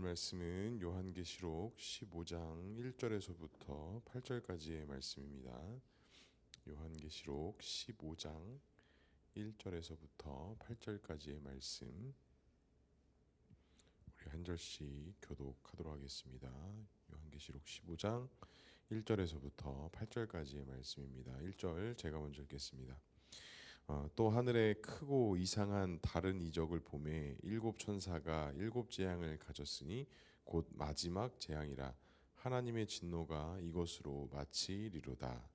말씀은 요한계시록 15장 1절에서부터 8절까지의 말씀입니다. 요한계시록 15장 1절에서부터 8절까지의 말씀, 우리 한 절씩 교독하도록 하겠습니다. 요한계시록 15장 1절에서부터 8절까지의 말씀입니다. 1절 제가 먼저 읽겠습니다. 또 하늘에 크고 이상한 다른 이적을 보매 일곱 천사가 일곱 재앙을 가졌으니 곧 마지막 재앙이라. 하나님의 진노가 이것으로 마치리로다.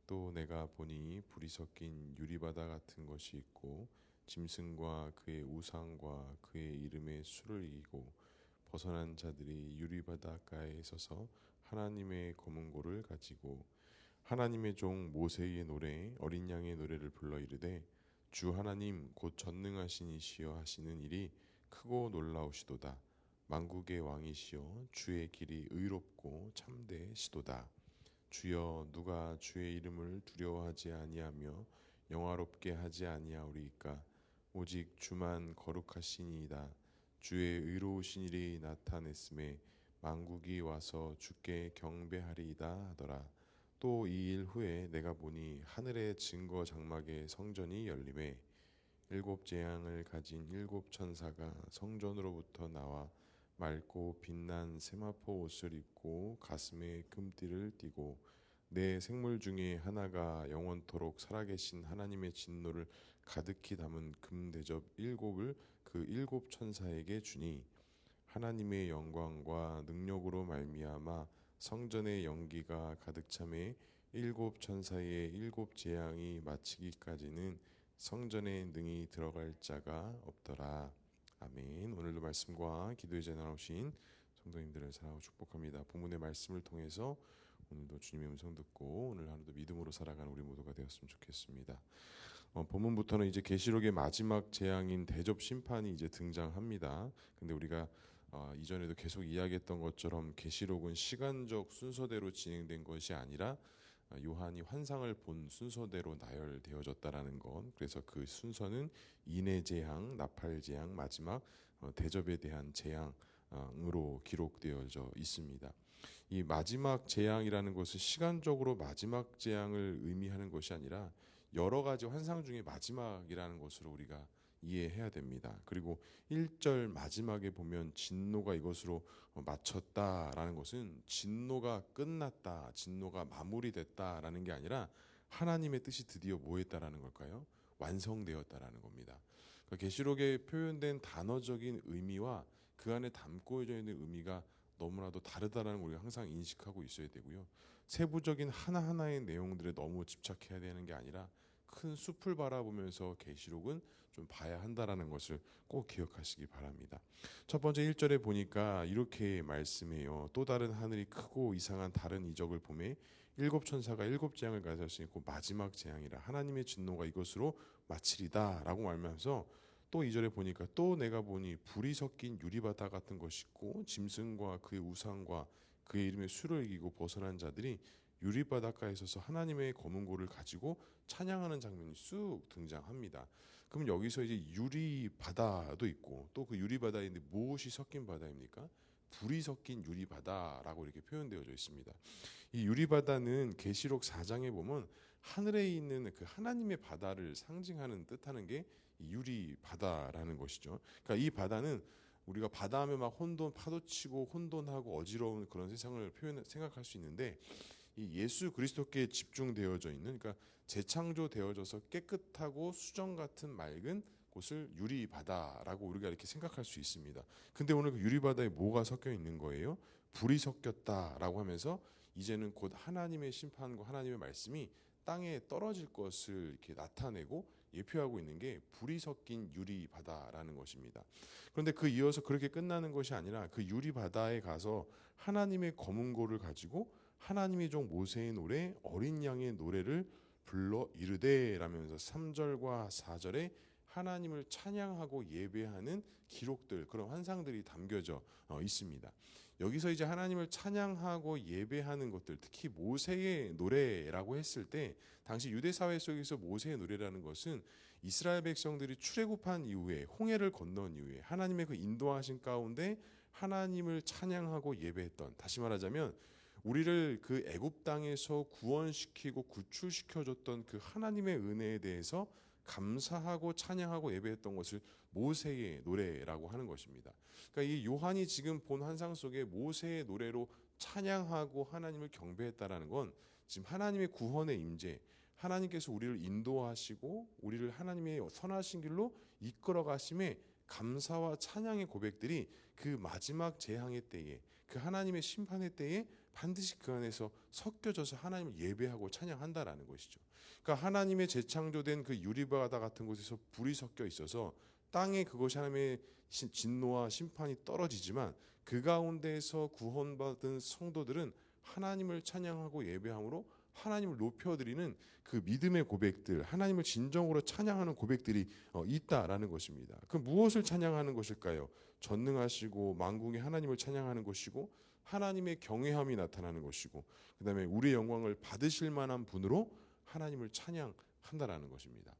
또 내가 보니 불이 섞인 유리바다 같은 것이 있고 짐승과 그의 우상과 그의 이름의 수를 이기고 벗어난 자들이 유리바닷가에 서서 하나님의 검은고를 가지고 하나님의 종 모세의 노래 어린 양의 노래를 불러 이르되 주 하나님 곧 전능하신 이시여 하시는 일이 크고 놀라우시도다. 만국의 왕이시여 주의 길이 의롭고 참되시도다. 주여 누가 주의 이름을 두려워하지 아니하며 영화롭게 하지 아니하오리이까. 오직 주만 거룩하시니이다. 주의 의로우신 일이 나타냈음에 만국이 와서 주께 경배하리이다 하더라. 또 이 일 후에 내가 보니 하늘의 증거 장막의 성전이 열림에 일곱 재앙을 가진 일곱 천사가 성전으로부터 나와 맑고 빛난 세마포 옷을 입고 가슴에 금띠를 띠고 네 생물 중에 하나가 영원토록 살아계신 하나님의 진노를 가득히 담은 금대접 일곱을 그 일곱 천사에게 주니 하나님의 영광과 능력으로 말미암아 성전의 연기가 가득 차매 일곱 천사의 일곱 재앙이 마치기까지는 성전에 능히 들어갈 자가 없더라. 아멘. 오늘도 말씀과 기도의 자리에 나오신 성도님들을 사랑하고 축복합니다. 본문의 말씀을 통해서 오늘도 주님의 음성 듣고 오늘 하루도 믿음으로 살아가는 우리 모두가 되었으면 좋겠습니다. 본문부터는 이제 계시록의 마지막 재앙인 대접 심판이 이제 등장합니다. 근데 우리가 이전에도 계속 이야기했던 것처럼 계시록은 시간적 순서대로 진행된 것이 아니라 요한이 환상을 본 순서대로 나열되어졌다라는 것. 그래서 그 순서는 인의 재앙, 나팔 재앙, 마지막 대접에 대한 재앙으로 기록되어져 있습니다. 이 마지막 재앙이라는 것은 시간적으로 마지막 재앙을 의미하는 것이 아니라 여러 가지 환상 중에 마지막이라는 것으로 우리가 이해해야 됩니다. 그리고 1절 마지막에 보면 진노가 이것으로 마쳤다라는 것은 진노가 끝났다, 진노가 마무리됐다라는 게 아니라 하나님의 뜻이 드디어 뭐 했다라는 걸까요? 완성되었다라는 겁니다. 그러니까 계시록에 표현된 단어적인 의미와 그 안에 담고져 있는 의미가 너무나도 다르다라는 걸 우리가 항상 인식하고 있어야 되고요. 세부적인 하나하나의 내용들에 너무 집착해야 되는 게 아니라 큰 숲을 바라보면서 계시록은 좀 봐야 한다라는 것을 꼭 기억하시기 바랍니다. 첫 번째 1절에 보니까 이렇게 말씀해요. 또 다른 하늘이 크고 이상한 다른 이적을 보매 일곱 천사가 일곱 재앙을 가졌으니 곧 마지막 재앙이라. 하나님의 진노가 이것으로 마치리다 라고 말하면서 또 2절에 보니까 또 내가 보니 불이 섞인 유리바다 같은 것이 있고 짐승과 그의 우상과 그의 이름의 수를 이기고 벗어난 자들이 유리바닷가에 서서 하나님의 검은고를 가지고 찬양하는 장면이 쑥 등장합니다. 그럼 여기서 이제 유리바다도 있고 또 그 유리바다인데 무엇이 섞인 바다입니까? 불이 섞인 유리바다라고 이렇게 표현되어져 있습니다. 이 유리바다는 계시록 4장에 보면 하늘에 있는 그 하나님의 바다를 상징하는 뜻하는 게 유리바다라는 것이죠. 그러니까 이 바다는 우리가 바다 하면 막 혼돈, 파도치고 혼돈하고 어지러운 그런 세상을 생각할 수 있는데 이 예수 그리스도께 집중되어져 있는, 그러니까 재창조되어져서 깨끗하고 수정 같은 맑은 곳을 유리바다라고 우리가 이렇게 생각할 수 있습니다. 근데 오늘 그 유리바다에 뭐가 섞여 있는 거예요? 불이 섞였다라고 하면서 이제는 곧 하나님의 심판과 하나님의 말씀이 땅에 떨어질 것을 이렇게 나타내고 예표하고 있는 게 불이 섞인 유리바다라는 것입니다. 그런데 그 이어서 그렇게 끝나는 것이 아니라 그 유리바다에 가서 하나님의 검은고를 가지고 하나님의 종 모세의 노래 어린 양의 노래를 불러 이르되 라면서 3절과 4절에 하나님을 찬양하고 예배하는 기록들, 그런 환상들이 담겨져 있습니다. 여기서 이제 하나님을 찬양하고 예배하는 것들, 특히 모세의 노래라고 했을 때 당시 유대 사회 속에서 모세의 노래라는 것은 이스라엘 백성들이 출애굽한 이후에 홍해를 건넌 이후에 하나님의 그 인도하신 가운데 하나님을 찬양하고 예배했던, 다시 말하자면 우리를 그 애굽 땅에서 구원시키고 구출시켜 줬던 그 하나님의 은혜에 대해서 감사하고 찬양하고 예배했던 것을 모세의 노래라고 하는 것입니다. 그러니까 이 요한이 지금 본 환상 속에 모세의 노래로 찬양하고 하나님을 경배했다라는 건 지금 하나님의 구원의 임재, 하나님께서 우리를 인도하시고 우리를 하나님의 선하신 길로 이끌어 가심에 감사와 찬양의 고백들이 그 마지막 재앙의 때에, 그 하나님의 심판의 때에 반드시 그 안에서 섞여져서 하나님을 예배하고 찬양한다라는 것이죠. 그러니까 하나님의 재창조된 그 유리바다 같은 곳에서 불이 섞여 있어서 땅에 그것이 하나님의 진노와 심판이 떨어지지만 그 가운데에서 구원받은 성도들은 하나님을 찬양하고 예배함으로 하나님을 높여드리는 그 믿음의 고백들, 하나님을 진정으로 찬양하는 고백들이 있다라는 것입니다. 그 무엇을 찬양하는 것일까요? 전능하시고 만국의 하나님을 찬양하는 것이고, 하나님의 경외함이 나타나는 것이고, 그 다음에 우리의 영광을 받으실 만한 분으로 하나님을 찬양한다라는 것입니다.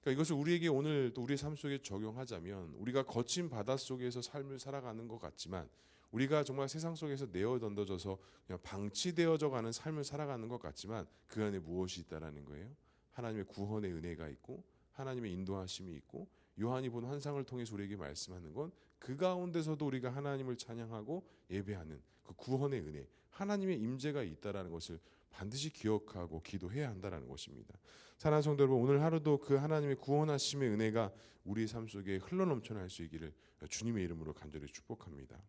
그러니까 이것을 우리에게 오늘 또 우리의 삶 속에 적용하자면, 우리가 거친 바다 속에서 삶을 살아가는 것 같지만 우리가 정말 세상 속에서 내어 던져져서 그냥 방치되어져 가는 삶을 살아가는 것 같지만 그 안에 무엇이 있다라는 거예요? 하나님의 구원의 은혜가 있고 하나님의 인도하심이 있고, 요한이 본 환상을 통해서 우리에게 말씀하는 건 그 가운데서도 우리가 하나님을 찬양하고 예배하는 그 구원의 은혜, 하나님의 임재가 있다라는 것을 반드시 기억하고 기도해야 한다라는 것입니다. 사랑하는 성도 여러분, 오늘 하루도 그 하나님의 구원하심의 은혜가 우리 삶 속에 흘러넘쳐날 수 있기를 주님의 이름으로 간절히 축복합니다.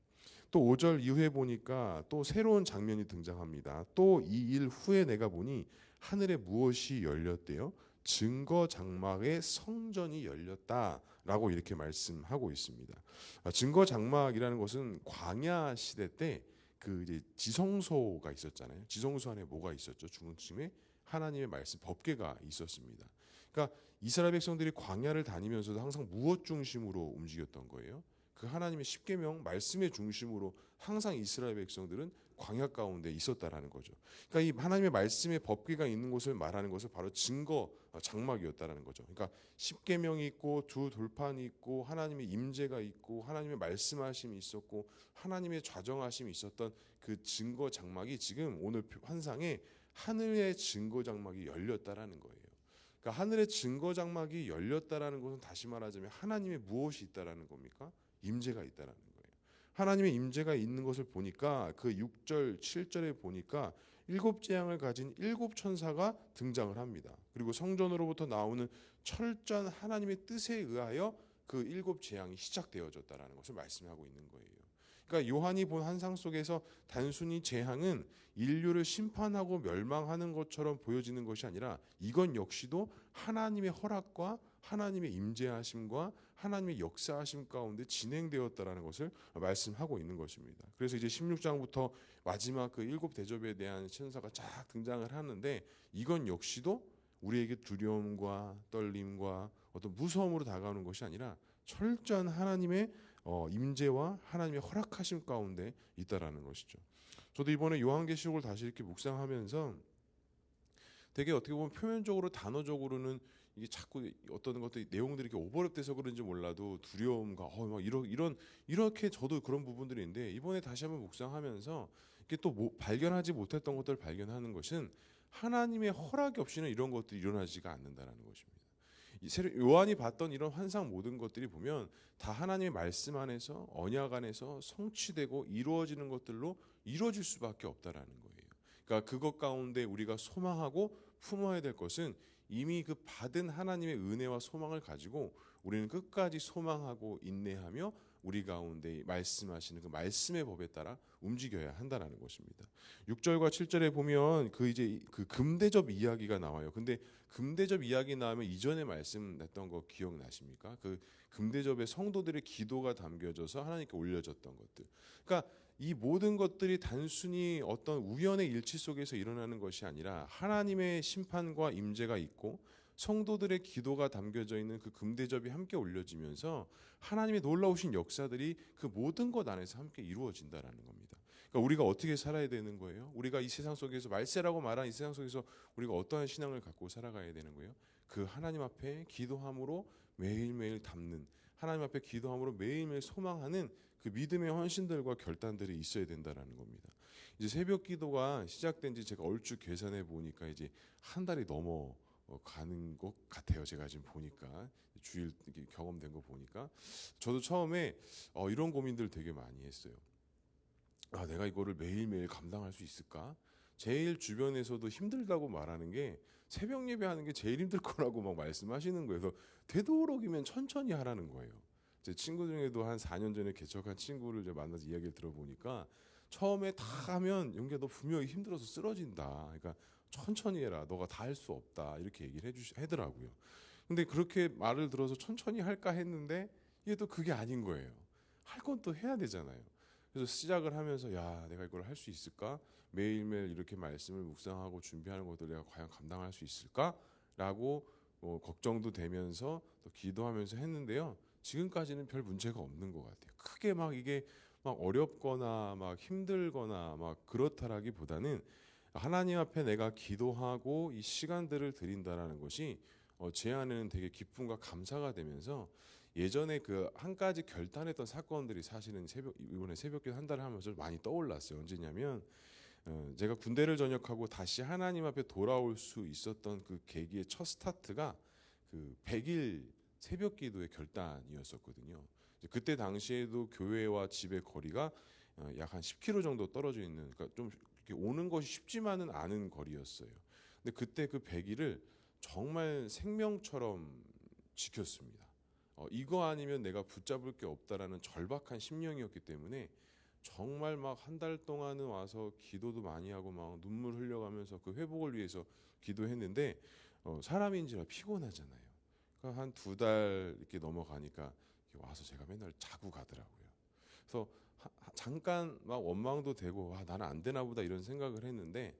또 5절 이후에 보니까 또 새로운 장면이 등장합니다. 또 이 일 후에 내가 보니 하늘에 무엇이 열렸대요? 증거 장막의 성전이 열렸다라고 이렇게 말씀하고 있습니다. 증거 장막이라는 것은 광야 시대 때 그 이제 지성소가 있었잖아요. 지성소 안에 뭐가 있었죠? 중심에 하나님의 말씀, 법궤가 있었습니다. 그러니까 이스라엘 백성들이 광야를 다니면서도 항상 무엇 중심으로 움직였던 거예요? 그 하나님의 십계명 말씀의 중심으로 항상 이스라엘 백성들은 광야 가운데 있었다라는 거죠. 그러니까 이 하나님의 말씀의 법궤가 있는 곳을 말하는 것은 바로 증거 장막이었다라는 거죠. 그러니까 십계명이 있고 두 돌판이 있고 하나님의 임재가 있고 하나님의 말씀하심이 있었고 하나님의 좌정하심이 있었던 그 증거 장막이 지금 오늘 환상에 하늘의 증거 장막이 열렸다라는 거예요. 그러니까 하늘의 증거 장막이 열렸다라는 것은 다시 말하자면 하나님의 무엇이 있다라는 겁니까? 임재가 있다라는 거예요. 하나님의 임재가 있는 것을 보니까 그 6절, 7절에 보니까 7재앙을 가진 7천사가 등장을 합니다. 그리고 성전으로부터 나오는 철저한 하나님의 뜻에 의하여 그 7재앙이 시작되어졌다라는 것을 말씀하고 있는 거예요. 그러니까 요한이 본 환상 속에서 단순히 재앙은 인류를 심판하고 멸망하는 것처럼 보여지는 것이 아니라 이건 역시도 하나님의 허락과 하나님의 임재하심과 하나님의 역사하심 가운데 진행되었다라는 것을 말씀하고 있는 것입니다. 그래서 이제 16장부터 마지막 그 7대접에 대한 천사가 쫙 등장을 하는데, 이건 역시도 우리에게 두려움과 떨림과 어떤 무서움으로 다가오는 것이 아니라 철저한 하나님의 임재와 하나님의 허락하심 가운데 있다라는 것이죠. 저도 이번에 요한계시록을 다시 이렇게 묵상하면서 되게 어떻게 보면 표면적으로 단어적으로는 이게 자꾸 어떤 것들이 내용들이 이렇게 오버랩돼서 그런지 몰라도 두려움과 막 이렇게 저도 그런 부분들이 있는데, 이번에 다시 한번 묵상하면서 이게 또 발견하지 못했던 것들을 발견하는 것은 하나님의 허락이 없이는 이런 것들이 일어나지가 않는다라는 것입니다. 요한이 봤던 이런 환상 모든 것들이 보면 다 하나님의 말씀 안에서 언약 안에서 성취되고 이루어지는 것들로 이루어질 수밖에 없다라는 거예요. 그러니까 그것 가운데 우리가 소망하고 품어야 될 것은 이미 그 받은 하나님의 은혜와 소망을 가지고 우리는 끝까지 소망하고 인내하며 우리 가운데 말씀하시는 그 말씀의 법에 따라 움직여야 한다라는 것입니다. 6절과 7절에 보면 그 이제 그 금대접 이야기가 나와요. 근데 금대접 이야기 나오면 이전에 말씀했던 거 기억나십니까? 그 금대접에 성도들의 기도가 담겨져서 하나님께 올려졌던 것들. 그러니까 이 모든 것들이 단순히 어떤 우연의 일치 속에서 일어나는 것이 아니라 하나님의 심판과 임재가 있고 성도들의 기도가 담겨져 있는 그 금대접이 함께 올려지면서 하나님의 놀라우신 역사들이 그 모든 것 안에서 함께 이루어진다라는 겁니다. 그러니까 우리가 어떻게 살아야 되는 거예요? 우리가 이 세상 속에서 말세라고 말한 이 세상 속에서 우리가 어떠한 신앙을 갖고 살아가야 되는 거예요? 그 하나님 앞에 기도함으로 매일매일 담는 하나님 앞에 기도함으로 매일매일 소망하는 그 믿음의 헌신들과 결단들이 있어야 된다라는 겁니다. 이제 새벽 기도가 시작된 지 제가 얼추 계산해 보니까 이제 한 달이 넘어 가는 것 같아요. 제가 지금 보니까 주일 경험된 거 보니까 저도 처음에 이런 고민들 되게 많이 했어요. 아, 내가 이거를 매일매일 감당할 수 있을까? 제일 주변에서도 힘들다고 말하는 게 새벽 예배하는 게 제일 힘들 거라고 막 말씀하시는 거예요. 그래서 되도록이면 천천히 하라는 거예요. 제 친구 중에도 한 4년 전에 개척한 친구를 이제 만나서 이야기를 들어보니까 처음에 다 하면 용기야 너 분명히 힘들어서 쓰러진다. 그러니까 천천히 해라. 너가 다 할 수 없다. 이렇게 얘기를 하더라고요. 근데 그렇게 말을 들어서 천천히 할까 했는데 이게 또 그게 아닌 거예요. 할 건 또 해야 되잖아요. 그래서 시작을 하면서 야 내가 이걸 할 수 있을까? 매일매일 이렇게 말씀을 묵상하고 준비하는 것들 내가 과연 감당할 수 있을까? 라고 걱정도 되면서 또 기도하면서 했는데요. 지금까지는 별 문제가 없는 것 같아요. 크게 막 이게 막 어렵거나 막 힘들거나 막 그렇다라기보다는 하나님 앞에 내가 기도하고 이 시간들을 드린다라는 것이 제 안에는 되게 기쁨과 감사가 되면서 예전에 그 한 가지 결단했던 사건들이 사실은 이번에 새벽기도 한 달을 하면서 많이 떠올랐어요. 언제냐면 제가 군대를 전역하고 다시 하나님 앞에 돌아올 수 있었던 그 계기의 첫 스타트가 그 100일 새벽기도의 결단이었었거든요. 그때 당시에도 교회와 집의 거리가 약 한 10km 정도 떨어져 있는, 그러니까 좀 이렇게 오는 것이 쉽지만은 않은 거리였어요. 근데 그때 그 100일을 정말 생명처럼 지켰습니다. 이거 아니면 내가 붙잡을 게 없다라는 절박한 심령이었기 때문에 정말 막 한 달 동안은 와서 기도도 많이 하고 막 눈물 흘려가면서 그 회복을 위해서 기도했는데 사람인지라 피곤하잖아요. 그러니까 한 2달 이렇게 넘어가니까 이렇게 와서 제가 맨날 자고 가더라고요. 그래서 잠깐 막 원망도 되고 와 나는 안 되나 보다 이런 생각을 했는데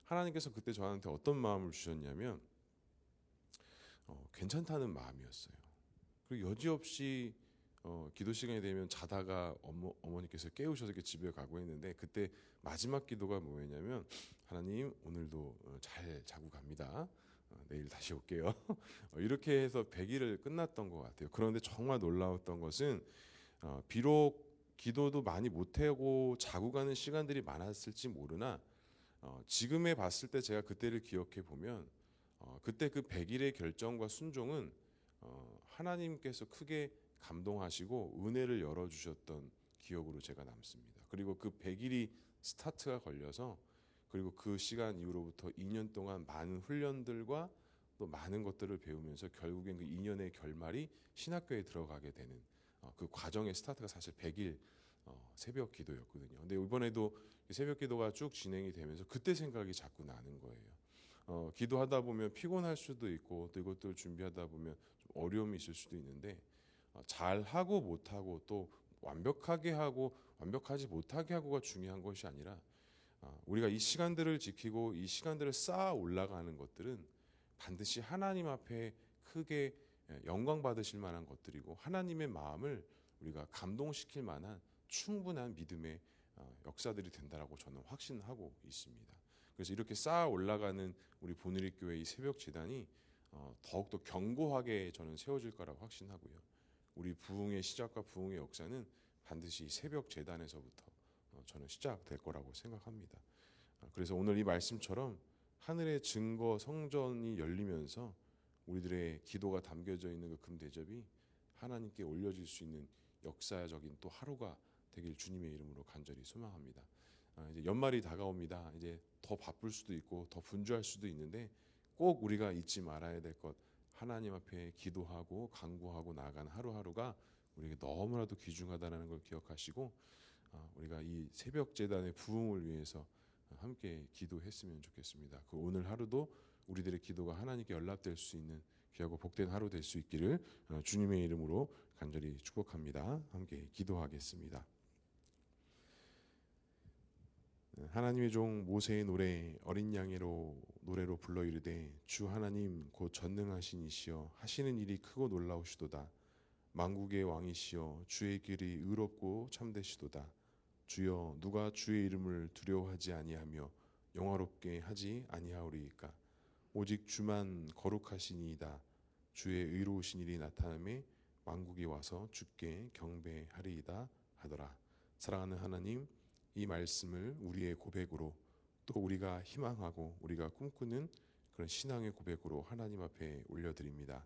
하나님께서 그때 저한테 어떤 마음을 주셨냐면 괜찮다는 마음이었어요. 그리고 여지없이 기도 시간이 되면 자다가 어머니께서 깨우셔서 이렇게 집에 가고 했는데 그때 마지막 기도가 뭐였냐면 하나님 오늘도 잘 자고 갑니다. 내일 다시 올게요. 이렇게 해서 100일을 끝났던 것 같아요. 그런데 정말 놀라웠던 것은 비록 기도도 많이 못하고 자고 가는 시간들이 많았을지 모르나 지금에 봤을 때 제가 그때를 기억해 보면 그때 그 100일의 결정과 순종은 하나님께서 크게 감동하시고 은혜를 열어주셨던 기억으로 제가 남습니다. 그리고 그 100일이 스타트가 걸려서 그리고 그 시간 이후로부터 2년 동안 많은 훈련들과 또 많은 것들을 배우면서 결국엔 그 2년의 결말이 신학교에 들어가게 되는 그 과정의 스타트가 사실 100일 새벽 기도였거든요. 근데 이번에도 새벽 기도가 쭉 진행이 되면서 그때 생각이 자꾸 나는 거예요. 기도하다 보면 피곤할 수도 있고 또 이것들 준비하다 보면 좀 어려움이 있을 수도 있는데 잘 하고 못하고 또 완벽하게 하고 완벽하지 못하게 하고가 중요한 것이 아니라 우리가 이 시간들을 지키고 이 시간들을 쌓아 올라가는 것들은 반드시 하나님 앞에 크게 영광 받으실 만한 것들이고 하나님의 마음을 우리가 감동시킬 만한 충분한 믿음의 역사들이 된다라고 저는 확신하고 있습니다. 그래서 이렇게 쌓아 올라가는 우리 보누리교회 이 새벽 재단이 더욱더 견고하게 저는 세워질 거라고 확신하고요. 우리 부흥의 시작과 부흥의 역사는 반드시 새벽 재단에서부터 저는 시작될 거라고 생각합니다. 그래서 오늘 이 말씀처럼 하늘의 증거 성전이 열리면서 우리들의 기도가 담겨져 있는 그 금대접이 하나님께 올려질 수 있는 역사적인 또 하루가 되길 주님의 이름으로 간절히 소망합니다. 이제 연말이 다가옵니다. 이제 더 바쁠 수도 있고 더 분주할 수도 있는데 꼭 우리가 잊지 말아야 될 것, 하나님 앞에 기도하고 간구하고 나아가는 하루하루가 우리에게 너무나도 귀중하다는 걸 기억하시고 우리가 이 새벽 제단의 부흥을 위해서 함께 기도했으면 좋겠습니다. 그 오늘 하루도 우리들의 기도가 하나님께 연락될 수 있는 귀하고 복된 하루 될 수 있기를 주님의 이름으로 간절히 축복합니다. 함께 기도하겠습니다. 하나님의 종 모세의 노래 어린 양으로 노래로 불러 이르되 주 하나님 곧 전능하신 이시여 하시는 일이 크고 놀라우시도다. 만국의 왕이시여 주의 길이 의롭고 참되시도다. 주여 누가 주의 이름을 두려워하지 아니하며 영화롭게 하지 아니하오리이까. 오직 주만 거룩하시니이다. 주의 의로우신 일이 나타나매 왕국이 와서 주께 경배하리이다 하더라. 사랑하는 하나님, 이 말씀을 우리의 고백으로 또 우리가 희망하고 우리가 꿈꾸는 그런 신앙의 고백으로 하나님 앞에 올려드립니다.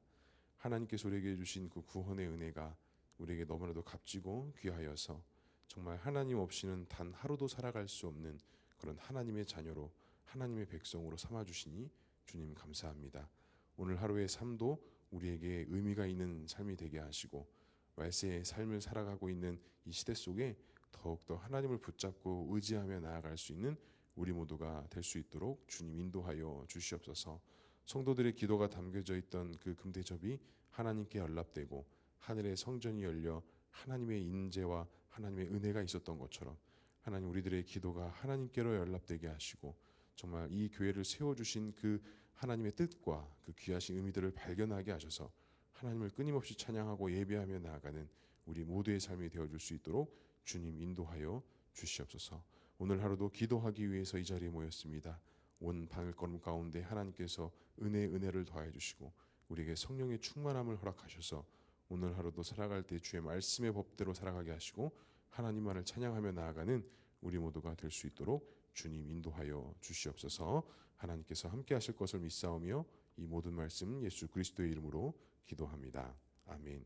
하나님께서 우리에게 주신 그 구원의 은혜가 우리에게 너무나도 값지고 귀하여서 정말 하나님 없이는 단 하루도 살아갈 수 없는 그런 하나님의 자녀로 하나님의 백성으로 삼아주시니 주님 감사합니다. 오늘 하루의 삶도 우리에게 의미가 있는 삶이 되게 하시고 말세의 삶을 살아가고 있는 이 시대 속에 더욱더 하나님을 붙잡고 의지하며 나아갈 수 있는 우리 모두가 될 수 있도록 주님 인도하여 주시옵소서. 성도들의 기도가 담겨져 있던 그 금대접이 하나님께 연락되고 하늘의 성전이 열려 하나님의 인재와 하나님의 은혜가 있었던 것처럼 하나님 우리들의 기도가 하나님께로 연락되게 하시고 정말 이 교회를 세워주신 그 하나님의 뜻과 그 귀하신 의미들을 발견하게 하셔서 하나님을 끊임없이 찬양하고 예배하며 나아가는 우리 모두의 삶이 되어줄 수 있도록 주님 인도하여 주시옵소서. 오늘 하루도 기도하기 위해서 이 자리에 모였습니다. 온 방을 걸음 가운데 하나님께서 은혜를 더하여 주시고 우리에게 성령의 충만함을 허락하셔서 오늘 하루도 살아갈 때 주의 말씀의 법대로 살아가게 하시고 하나님만을 찬양하며 나아가는 우리 모두가 될 수 있도록 주님 인도하여 주시옵소서. 하나님께서 함께 하실 것을 믿사오며 이 모든 말씀 예수 그리스도의 이름으로 기도합니다. 아멘.